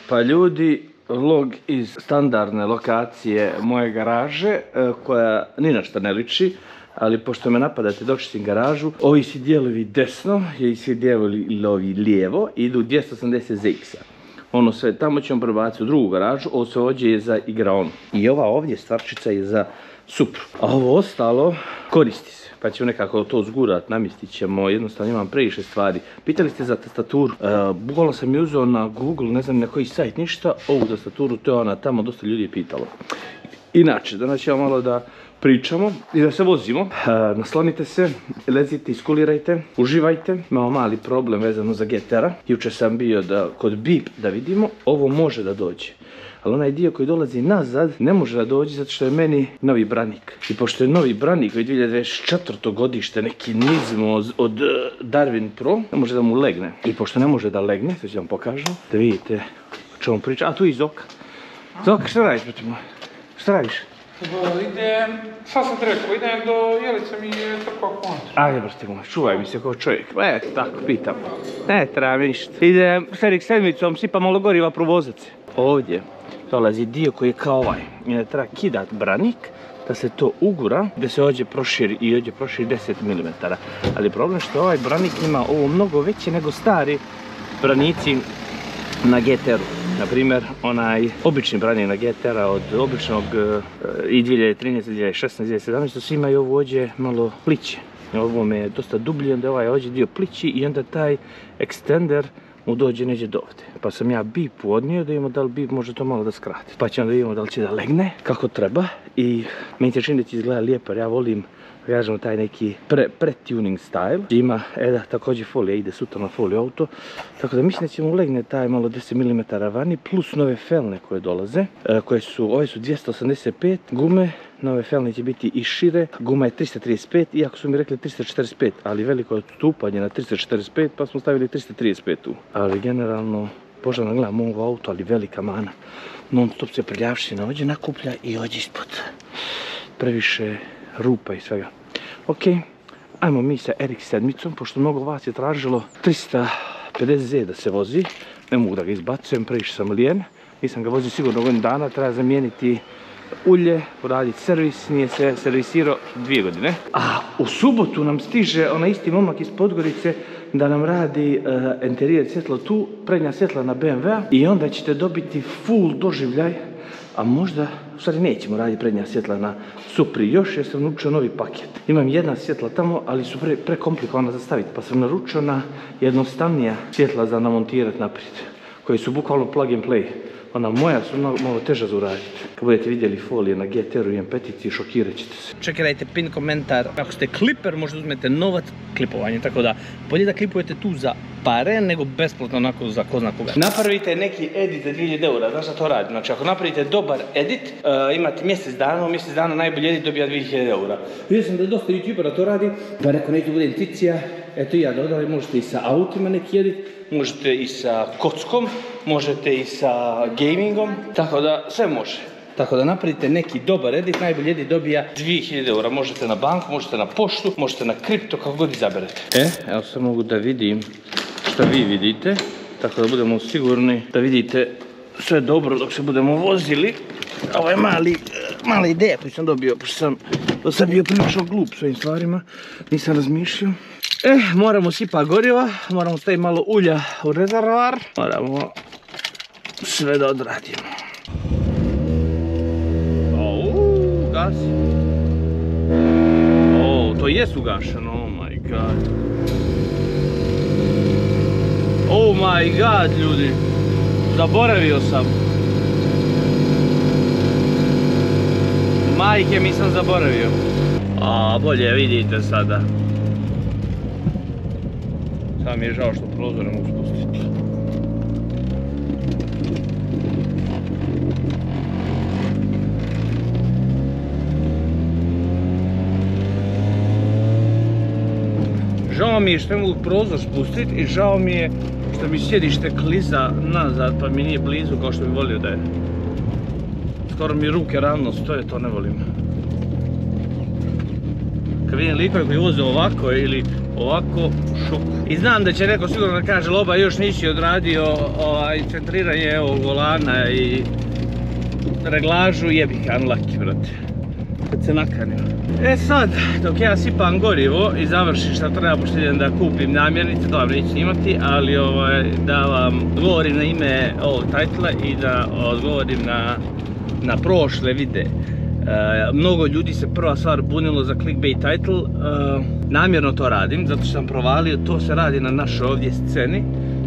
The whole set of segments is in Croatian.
Pa ljudi, vlog iz standardne lokacije moje garaže, koja ni na šta ne liči, ali pošto me napadate dočistim garažu, ovi si dijelovi desno i svi dijelovi lijevo idu 280 ZX-a. Ono sve tamo ćemo prebaciti u drugu garažu, ovo sve ovdje je za igraonu. I ova ovdje stvarčica je za supru. A ovo ostalo koristi se. Pa ćemo nekako to zgurat, namjestit ćemo, jednostavno imam previše stvari. Pitali ste za tastaturu, bukvalno sam je uzeo na Google, ne znam na koji sajt, ništa, ovu tastaturu, to je ona tamo, dosta ljudi je pitalo. Inače, danas ćemo malo da pričamo i da se vozimo. Naslonite se, lezite, iskulirajte, uživajte. Imamo mali problem vezano za GTR-a. Jučer sam bio kod BIP da vidimo, ovo može da dođe. Ali onaj dio koji dolazi nazad ne može da dođe zato što je meni novi branik. I pošto je novi branik koji je 2024. godište, neki nizmo od Darwin Pro, ne može da mu legne. I pošto ne može da legne, sad ću vam pokažem, da vidite o čemu pričam. A tu je Zoka. Zoka, šta radiš protiv moje? Šta radiš? Idem, sad sam rekao, idem do Jelica mi je trpao kontra. Ajde, brate moj, čuvaj mi se kao čovjek. Eto, tako, pitam. Ne treba mi ništa. Idem sedmicom, sipam malo goriva, provozac se. Ovdje dolazi dio koji je kao ovaj. I treba kidat branik, da se to ugura, da se ovdje proširi i ovdje proširi 10 mm. Ali problem što ovaj branik ima ovo mnogo veće nego stari branici na GTR-u. Naprimjer, onaj obični branik na GTR-a od običnog i 2013, 2016, 2017, svi imaju ovo ovdje malo pliće. Ovo me je dosta dublje, onda ovaj ovdje dio plići i onda taj extender mu dođe neđe do ovdje. Pa sam ja BIP-u odnio da vidimo da li BIP može to malo da skrati. Pa ćemo da vidimo da li će da legne kako treba i meni se čini da će izgleda lijepo jer ja volim kažemo taj neki pre-tuning style. Ima, također folija ide sutra na foliju auto. Tako da mislim da ćemo legne taj malo 10 mm vani plus nove felne koje dolaze. Ove su 285 gume, nove felne će biti i šire. Guma je 335, iako su mi rekli 345, ali veliko je odstupanje na 345 pa smo stavili 335 tu. Ali generalno, poželjno gledam ovo auto, ali velika mana. Non stop se prljavština ovdje nakuplja i ovdje ispod. Previše rupa i svega. Ok, ajmo mi sa RX-7, pošto mnogo vas je tražilo 350Z da se vozi. Ne mogu da ga izbacujem, previše sam lijen. Nisam ga vozio sigurno godinu dana, treba zamijeniti ulje, uraditi servis, nije se servisirao 2 godine. A u subotu nam stiže onaj isti momak iz Podgorice da nam radi interijer svjetlo tu, prednja svjetla na BMW-a i onda ćete dobiti full doživljaj. A možda, u stvari nećemo raditi prednja svjetla na Supri još jer sam naručio novi paket. Imam jedna svjetla tamo, ali su prekomplikovana za staviti, pa sam naručio na jednostavnija svjetla za namontirati naprijed, koji su bukvalno plug and play. Ona moja su malo teža za uraditi. Kad budete vidjeli folije na GTR-u i M5-ici, šokirat ćete se. Čekajte pin komentar. Ako ste kliper, možda uzmete novac klipovanje, tako da bolje da klipujete tu za pare, nego besplatno onako za ko zna koga. Napravite neki edit za 2000 eura, znaš da to radi. Znači ako napravite dobar edit, imate mjesec dana, u mjesec dana najbolji edit dobija 2000 eura. Vidio sam da dosta youtubera to radi, pa neko neće bude intuicija. Eto i ja dodali, možete i sa autima neki edit, možete i sa kockom, možete i sa gamingom, tako da sve može. Tako da napravite neki dobar edit, najbolji edit dobija 2000 eura. Možete na banku, možete na poštu, možete na kripto, kako god izaberete. Evo sad mogu da vidim što vi vidite, tako da budemo sigurni da vidite sve dobro dok se budemo vozili. Ovo je mala ideja koju sam dobio, pošto sam do sad bio prilično glup s ovim stvarima, nisam razmišljao. Moramo sipati goriva, moramo staviti malo ulja u rezervoar, moramo sve da odradimo. Gasi. To jest ugašeno, oh my god. Oh my god, ljudi. Zaboravio sam. Majke mi sam zaboravio. Bolje vidite sada. Sad mi je žao što prozor ne mogu spustiti. Žao mi je što ne mogu prozor spustiti i žao mi je što mi sjedište kliza nazad pa mi nije blizu kao što bi volio da je. Skoro mi ruke ravno stoje, to ne volim. Kad vidim likove koji voze ovako ili ovako šuk. I znam da će neko sigurno da kaže Loba još nisi odradio centriranje ovog volana i reglažu, jebika, unlucky, brate. Kad se nakanio. E sad, dok ja sipam gorivo i završim šta treba, pošto idem da kupim namirnice, to vam neću snimati, ali da vam odgovorim na ime ovog titla i da odgovorim na prošle videe. Mnogo ljudi se prva stvar bunilo za clickbait title, namjerno to radim, zato što sam provalio, to se radi na našoj ovdje sceni,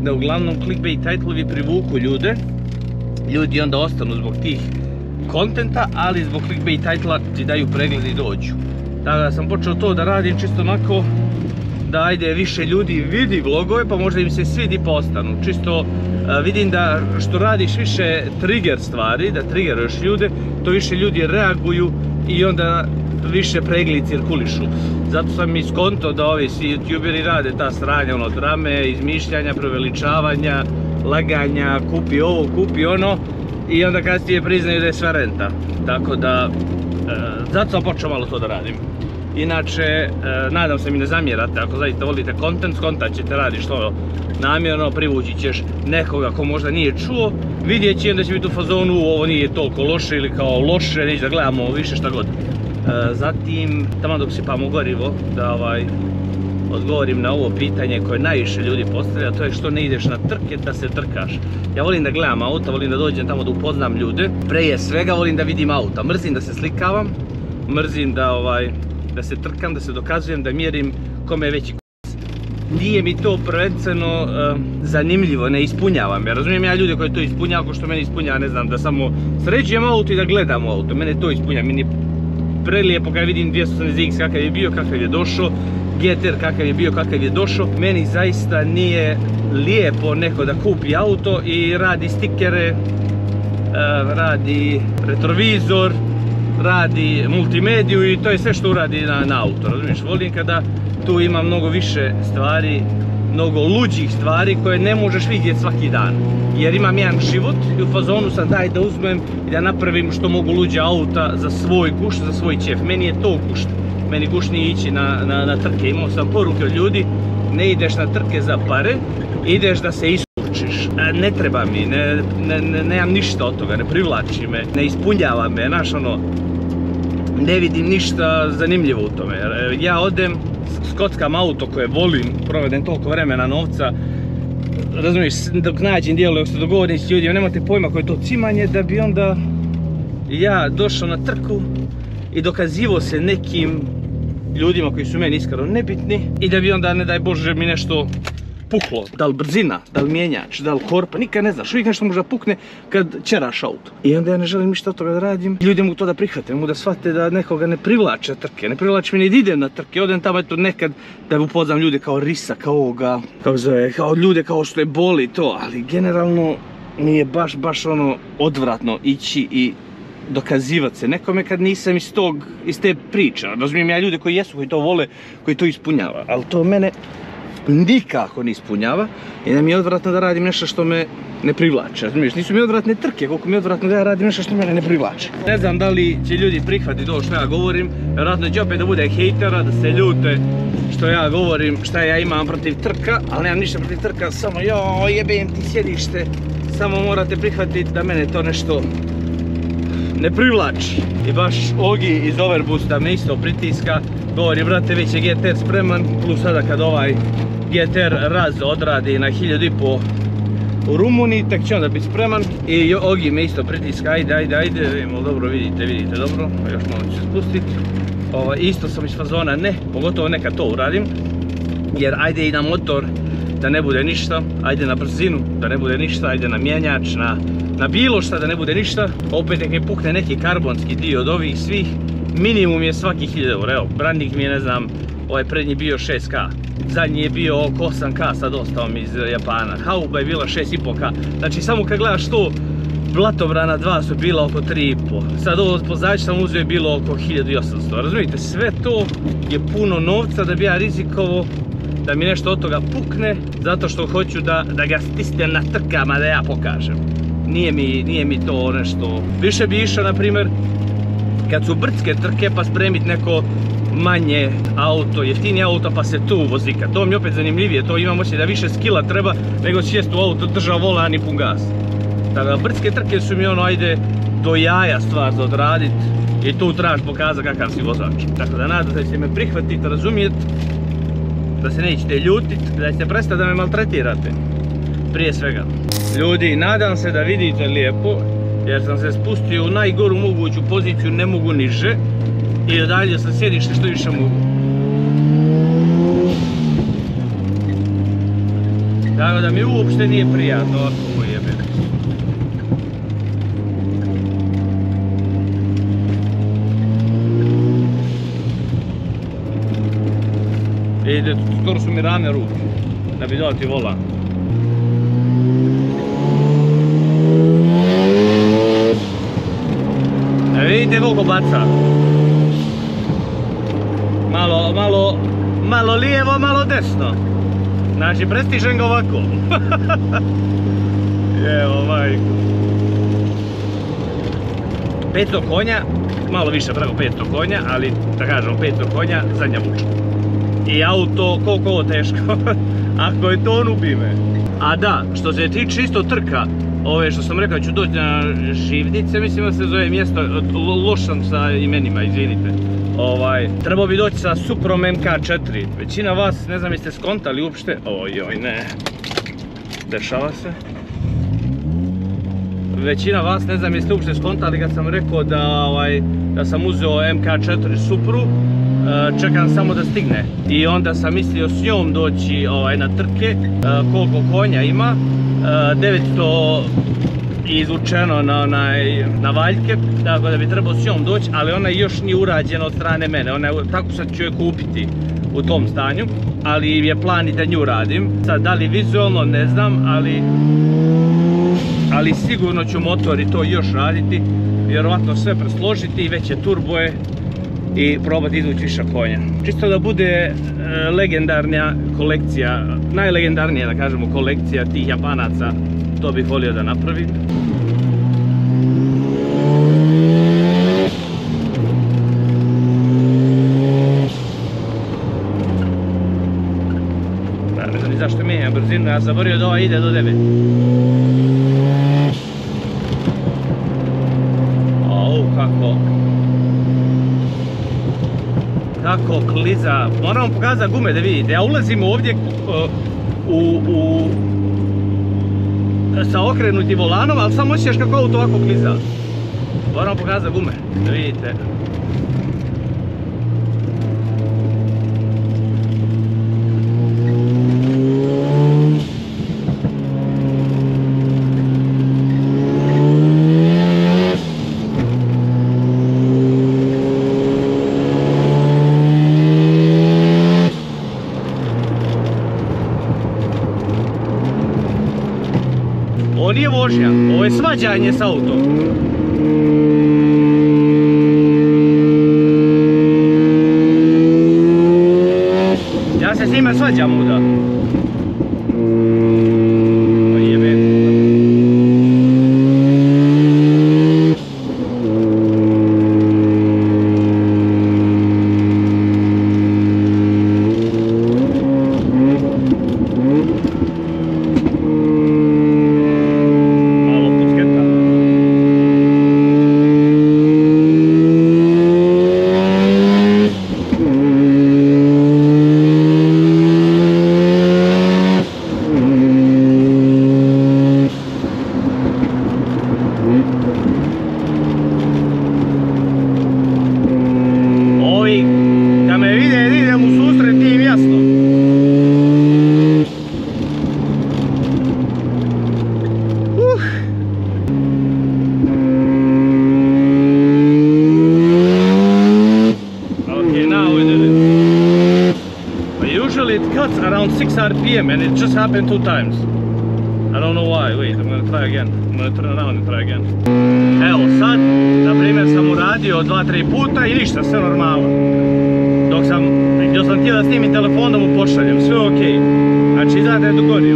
da uglavnom clickbait titlovi privuku ljude, ljudi onda ostanu zbog tih kontenta, ali zbog clickbait titla ti daju pregled i dođu. Tako da sam počeo to da radim čisto onako da ajde više ljudi vidi vlogove pa možda im se svidi pa ostanu. Čisto vidim da što radiš više trigger stvari, da triggeruješ ljude, to više ljudi reaguju i onda više pregledi cirkulišu. Zato sam iskonto da ovi svi youtuberi rade ta sranja, ono drame, izmišljanja, preveličavanja, laganja, kupi ovo, kupi ono i onda kasnije priznaju da je sve renta. Tako da, zato sam počeo malo to da radim. Inače, nadam se mi ne zamjerate, ako zaista volite content, skontat ćete, radiš to namjerno, privući ćeš nekoga ko možda nije čuo, vidjet će da će biti u fazonu ovo nije toliko loše ili kao loše, neće da gledamo više šta god. Zatim, tamo dok sipamo gorivo, da odgovorim na ovo pitanje koje najviše ljudi postavlja, to je što ne ideš na trke da se trkaš. Ja volim da gledam auta, volim da dođem tamo da upoznam ljude, prije svega volim da vidim auta, mrzim da se slikavam, mrzim da se trkam, da se dokazujem, da mjerim kome je veći k***. Nije mi to prvenstveno zanimljivo, ne ispunjava me. Razumijem ja ljude koji to ispunjava, ako što mene ispunjava, ne znam, da samo sređujem auto i da gledam auto. Mene to ispunjava, meni je prelijepo kada vidim 280X kakav je bio, kakav je došao, GTR kakav je bio, kakav je došao. Meni zaista nije lijepo neko da kupi auto i radi stikere, radi retrovizor, radi multimediju i to je sve što uradi na auto, razumiješ? Volim kada tu ima mnogo više stvari, mnogo luđih stvari koje ne možeš vidjeti svaki dan. Jer imam jedan život i u fazonu sam daj da uzmem i da napravim što mogu luđe auta za svoj gušt, za svoj ćef. Meni je to gušt. Meni gušt nije ići na trke. Imao sam poruke od ljudi, ne ideš na trke za pare, ideš da se iskurčiš. Ne treba mi, nemam ništa od toga, ne privlači me, ne ispunjava me, znaš ono, ne vidim ništa zanimljivo u tome. Ja odem, skockam auto koje volim, provedem toliko vremena, novca, razumiješ, dok nađem dijelo, dok se dogovorim s ljudima, nemate pojma koje je to cimanje, da bi onda ja došao na trku i dokazivo se nekim ljudima koji su meni iskreno nebitni i da bi onda, ne daj Bože, mi nešto puklo. Da li brzina, da li mijenjač, da li korpa, nikad ne znaš, uvijek nešto može da pukne kad ćeraš auto. I onda ja ne želim ništa od toga da radim. Ljudi mogu to da prihvate, mogu da shvate da nekoga ne privlače trke, ne privlače mi ni da idem na trke. Odem tamo eto nekad da upoznam ljude kao Risa, kao ovoga, kao ljude kao što je boli to, ali generalno mi je baš ono odvratno ići i dokazivati se nekome kad nisam iz te priče. Razumijem ja ljude koji jesu, koji to vole, koji to ispunjava, ali to mene nikako ne ispunjava i da mi je odvratno da radim nešto što me ne privlače. Razumiješ, nisu mi odvratne trke, koliko mi je odvratno da ja radim nešto što mene ne privlače. Ne znam da li će ljudi prihvatiti to što ja govorim, vjerojatno će opet da bude hejtera, da se ljute što ja govorim, šta ja imam protiv trka, ali nemam ništa protiv trka, samo joj jebem ti sjedište, samo morate prihvatiti da mene to nešto ne privlači. I baš Ogi iz Overboosta me isto pritiska, govori brate već je GTR spreman, plus sada kad ovaj GTR raz odradi na 1500 u Rumuniji, tek će onda biti spreman. I Ogi me isto pritiska, ajde, vidimo dobro, vidite dobro, još malo ću se spustiti. Isto sam iz fazona ne, pogotovo nekad to uradim, jer ajde i na motor da ne bude ništa, ajde na brzinu da ne bude ništa, ajde na mijenjač, na bilo šta da ne bude ništa. Opet nek mi pukne neki karbonski dio od ovih svih, minimum je svaki 1000 eura. Evo, branding mi je, ne znam, ovaj prednji bio 6K, zadnji je bio oko 8K, sad ostao mi iz Japana, hauba je bila 6,5K, znači samo kad gledaš to, Blatobrana 2 su bila oko 3,5, sad ovo pozadnje sam uzeo je bilo oko 1800, razumijete, sve to je puno novca da bi ja rizikovao da mi nešto od toga pukne, zato što hoću da ga stisnem na trkama da ja pokažem. Nije mi to nešto. Više bi išao, na primjer, kad su brdske trke pa spremiti neko manje auto, jeftinije auto pa se tu vozika. To mi je opet zanimljivije, to imam osjećaj da više skila treba nego sjest u auto, drža volan i pun gas. Tako da brdske trke su mi ono, ajde, do jaja stvar za odradit i tu trebaš pokazati kakav si vozač. Tako da nadam se da ćete me prihvatiti, razumijeti, da se nećete ljutit, da ćete prestati da me maltretirate. Prije svega. Ljudi, nadam se da vidite lijepo, jer sam se spustio u najgoru moguću poziciju, ne mogu niže. I dalje sa sjedište što više mogu. Tako da mi uopšte nije prijatno ovako ovo jebe. Vidite, skoro su mi rane ruke, da bi dao ti volan. Vidite koliko baca. Malo lijevo, malo desno. Znači, prestižem ga ovako. Evo, majko. 500 konja, malo više preko 500 konja, ali da kažemo 500 konja, zadnja vuča. I auto, koliko ovo teško. Ako je to, on ubi me. A da, što se tiče isto trka, ove što sam rekao ću doći na Živnice, mislim da se zove mjesto, loš sam sa imenima, izvinite. Trebao bi doći sa Suprom MK4. Većina vas, ne znam jeste skontali uopšte, ojoj ne, dešava se. Većina vas, ne znam jeste uopšte skontali kad sam rekao da sam uzeo MK4 Supru, čekam samo da stigne. I onda sam mislio s njom doći na trke, koliko konja ima, 900 izvučeno na valjke, tako da bi trebao s njom doći, ali ona još nije urađena od strane mene, tako sad ću je kupiti u tom stanju, ali je plan i da nju radim. Sad, da li vizualno, ne znam, ali sigurno ću motor i to još raditi, vjerovatno sve presložiti i veće turboje i probati izvući više konja. Čisto da bude legendarnija kolekcija, najlegendarnija da kažemo kolekcija tih Japanaca, to bih volio da napravim. Ne znam ni zašto mijenjam brzinu, ja sam zaboravio da ova ide do 9. Kako kliza, moram vam pokazati gume da vidite, ja ulazim ovdje sa okrenutim volanom, ali samo osjećaš kako auto ovako kliza. Moram vam pokazati gume, da vidite. Ovo nije vožnja, ovo je svađanje s autom. Ja se s njima svađam ovdje. Pa jebe. Around 6 RPM and it just happened 2 times. I don't know why. Wait, I'm gonna try again. I'm gonna turn around and try again. Evo sad, na primjer sam uradio 2-3 puta i ništa, sve normalno. Dok sam htio da snimim telefon da mu pošaljem, sve ok. Znači izgleda da je dogodio.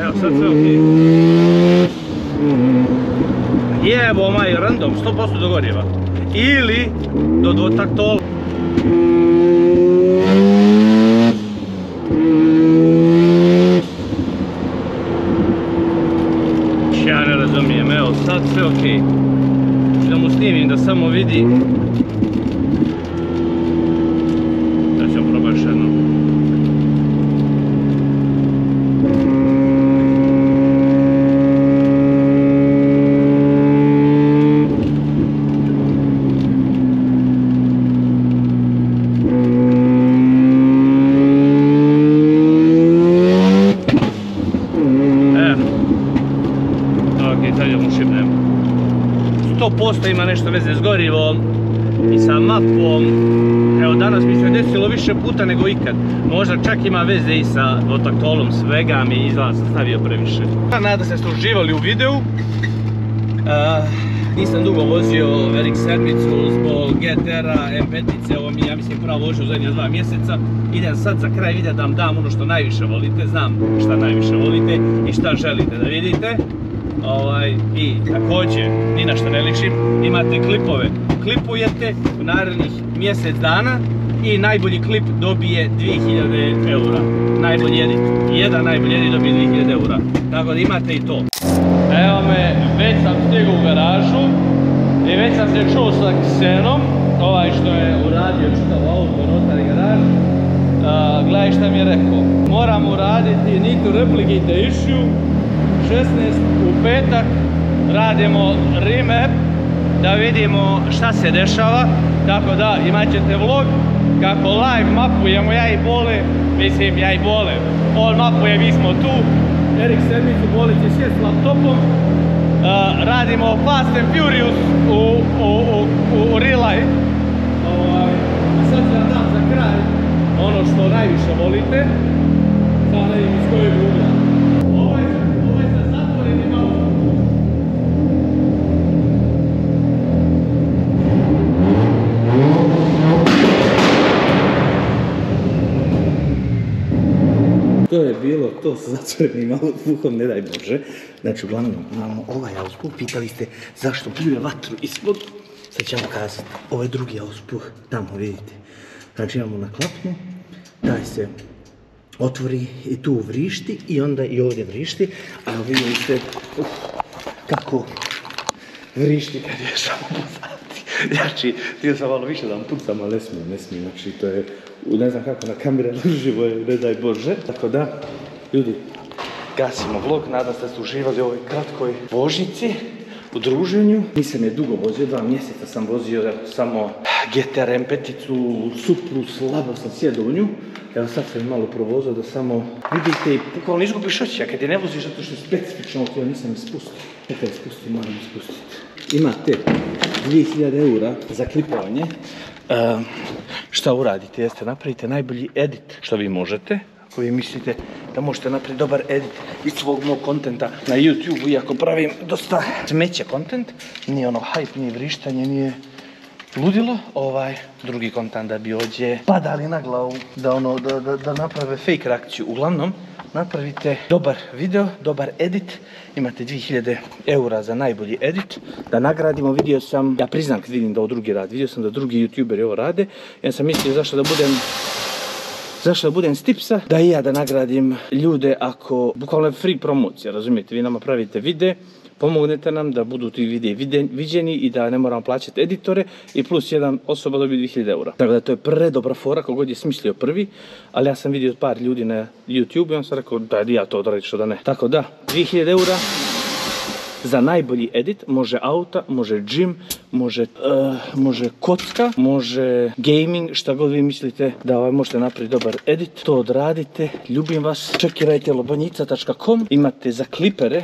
Evo sad sve ok. treba ovaj random 100% do goriva. Ili do dvotaktola. Ja ne razumijem, evo sad sve okej. Da mu snimim da samo vidi. Da ćemo probati još jednom. Posto ima nešto veze s gorivom i sa mapom. Evo danas mi se desilo više puta nego ikad. Možda čak ima veze i sa dvotaktolom, svega mi izgleda sam stavio previše. Nadam se ste uživali u videu. Nisam dugo vozio RX-7 zbog GTR-a, M5-ice, ovo mi ja mislim pravo vožio u zadnja 2 mjeseca. Idem sad za kraj videa da vam dam ono što najviše volite, znam šta najviše volite i šta želite da vidite. I također, ni na što ne ličim, imate klipove. Klipujete u narednih mjesec dana i najbolji klip dobije 2000 eura. Najbolji edit. Jedan najbolji edit dobije 2000 eura. Tako da imate i to. Evo me, već sam stigao u garažu i već sam se čuo sa Ksenom, ovaj što je uradio čitav auto, notari garaž. Gledaj šta mi je rekao. Moram uraditi need to replicate issue. 16 u petak radimo remap da vidimo šta se dešava, tako da imat ćete vlog kako live mapujemo ja i Bole, mislim ja i Bole, on mapuje, mi smo tu, RX-7 Bole će sjest s laptopom, radimo Fast and Furious u real life, a sad ću vam dam za kraj ono što najviše volite, samo ne vidim iz kojeg ugla. To je bilo to sa zatvorenim auspuhom, ne daj Bože. Znači, uglavnom imamo ovaj auspuh, pitali ste zašto pljuje vatru ispod. Sad ćemo kazati, ovo je drugi auspuh, tamo vidite. Znači imamo na klapnu, taj se otvori i tu vrišti i onda i ovdje vrišti. A vidjeli ste kako vrišti kad je samo pucati. Znači, htio sam malo više da vam pucam, ali ne smijem, znači to je, ne znam kako na kamere uživo je, ne daj Bože. Tako da, ljudi, gasimo vlog, nadam se da ste uživali u ovoj kratkoj vožnici, u druženju. Nisam je dugo vozio, 2 mjeseca sam vozio samo GTR M5-icu, Supru, slabo sam sjedao u nju. Evo sad sam malo provozao da samo vidite i bukvalno izgubiš osjećaj kad je ne voziš zato što je specifično ovo, nisam ispustio. Nekaj ispustim, moram ispustiti. Imate 2000 eura za klipovanje. Šta uradite? Jeste napravite najbolji edit što vi možete. Ako vi mislite da možete napraviti dobar edit iz svog mog kontenta na YouTube, iako pravim dosta smeće kontent, nije ono hype, nije vrištanje, nije ludilo, drugi kontent da bi ovdje padali na glavu, da naprave fake reakciju. Uglavnom, napravite dobar video, dobar edit, imate 2000 eura za najbolji edit, da nagradimo. Vidio sam, ja priznam kad vidim da ovo drugi radi, vidio sam da drugi youtuberi ovo rade, ja sam mislio zašto da budem stipsa, da i ja da nagradim ljude ako, bukvalno je free promocija, razumijete, vi nama pravite videe, pomognete nam da budu ti videi viđeni i da ne moramo plaćati editore i plus jedan osoba dobije 2000 eura. Tako da to je predobra fora kogod je smislio prvi, ali ja sam vidio par ljudi na YouTube i on sam rekao da ja to odradim što da ne. Tako da, 2000 eura za najbolji edit, može auta, može gym, može kocka, može gaming, šta god vi mislite da možete napraviti dobar edit, to odradite, ljubim vas, čekirajte lobanjica.com, imate za klipere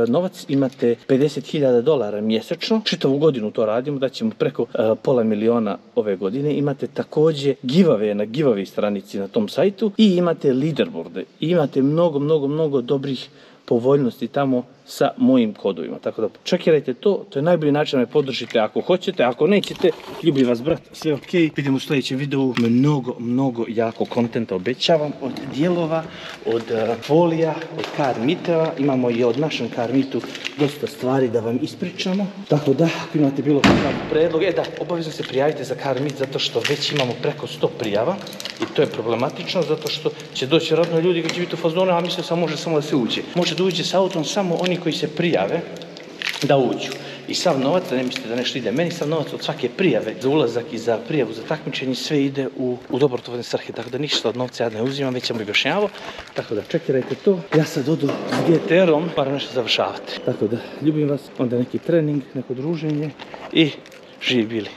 novac, imate $50.000 mjesečno, čitavu godinu to radimo, da ćemo preko $500.000 ove godine, imate također giveaway na giveaway stranici na tom sajtu i imate leaderboarde, imate mnogo dobrih povoljnosti tamo, sa mojim kodovima. Tako da čekirajte to, to je najbolji način da me podržite ako hoćete, ako nećete, ljubi vas brat, sve ok. Vidimo u sljedećem videu mnogo jako kontenta obećavam od dijelova, od folija, od car miteva, imamo i od našem car mitu dosta stvari da vam ispričamo. Tako da, ako imate bilo kakav predlog, da, obavezno se prijavite za car mit zato što već imamo preko 100 prijava i to je problematično zato što će doći radno ljudi koji će biti u fazonu, a misle samo može samo da se uđe. Može da uđe sa autom samo oni koji se prijave da uđu. I sav novac, da ne mislite da nešto ide meni, sav novac od svake prijave za ulazak i za prijavu za takmičenje sve ide u dobrotvorne svrhe. Tako da ništa od novca ja ne uzimam, već sam objašnjavao. Tako da čekirajte to. Ja sad odu s GTR-om, moram nešto završavati. Tako da ljubim vas, onda neki trening, neko druženje i živi bili.